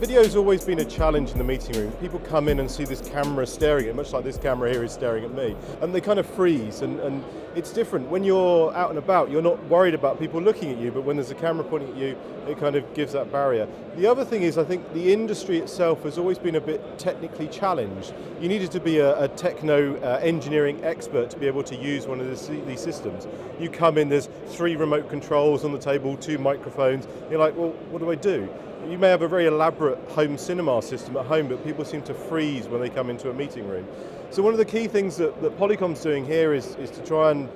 Video's always been a challenge in the meeting room. People come in and see this camera staring at, much like this camera here is staring at me, and they kind of freeze, and it's different. When you're out and about, you're not worried about people looking at you, but when there's a camera pointing at you, it kind of gives that barrier. The other thing is, I think the industry itself has always been a bit technically challenged. You needed to be a techno engineering expert to be able to use one of these systems. You come in, there's 3 remote controls on the table, 2 microphones, you're like, well, what do I do? You may have a very elaborate home cinema system at home, but people seem to freeze when they come into a meeting room. So one of the key things that Polycom's doing here is to try and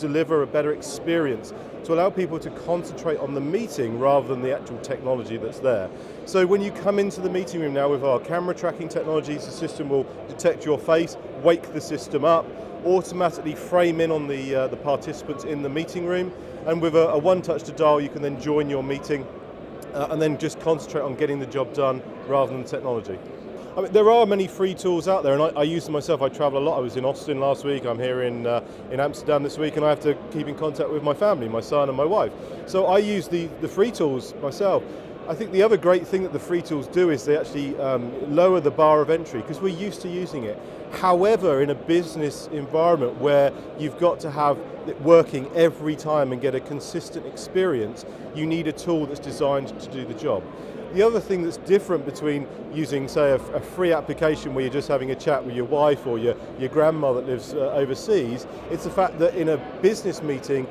deliver a better experience, to allow people to concentrate on the meeting rather than the actual technology that's there. So when you come into the meeting room now with our camera tracking technologies, the system will detect your face, wake the system up, automatically frame in on the participants in the meeting room, and with a one-touch to dial, you can then join your meeting and then just concentrate on getting the job done rather than technology. I mean, there are many free tools out there, and I use them myself. I travel a lot. I was in Austin last week. I'm here in Amsterdam this week, and I have to keep in contact with my family, my son and my wife. So I use the free tools myself. I think the other great thing that the free tools do is they actually lower the bar of entry, because we're used to using it. However, in a business environment where you've got to have it working every time and get a consistent experience, you need a tool that's designed to do the job. The other thing that's different between using, say, a free application where you're just having a chat with your wife or your grandma that lives overseas, it's the fact that in a business meeting,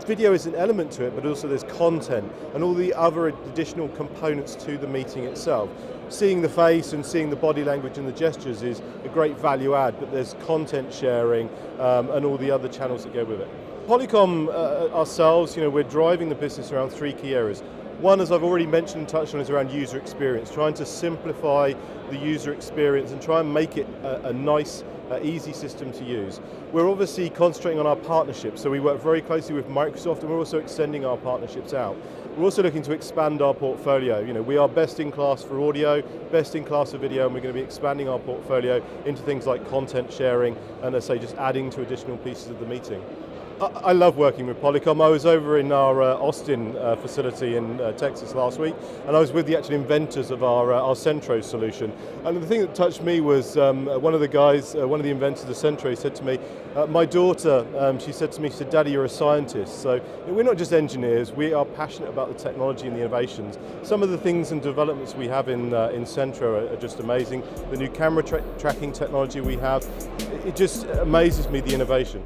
video is an element to it, but also there's content and all the other additional components to the meeting itself. Seeing the face and seeing the body language and the gestures is a great value add, but there's content sharing and all the other channels that go with it. Polycom ourselves, we're driving the business around 3 key areas. One, as I've already mentioned and touched on, is around user experience, trying to simplify the user experience and try and make it a nice, easy system to use. We're obviously concentrating on our partnerships, so we work very closely with Microsoft, and we're also extending our partnerships out. We're also looking to expand our portfolio. We are best in class for audio, best in class for video, and we're going to be expanding our portfolio into things like content sharing and, as I say, just adding to additional pieces of the meeting. I love working with Polycom. I was over in our Austin facility in Texas last week, and I was with the actual inventors of our Centro solution. And the thing that touched me was one of the guys, one of the inventors of Centro, said to me, my daughter, she said to me, Daddy, you're a scientist. So we're not just engineers, we are passionate about the technology and the innovations. Some of the things and developments we have in Centro are just amazing. The new camera tracking technology we have, it just amazes me, the innovation.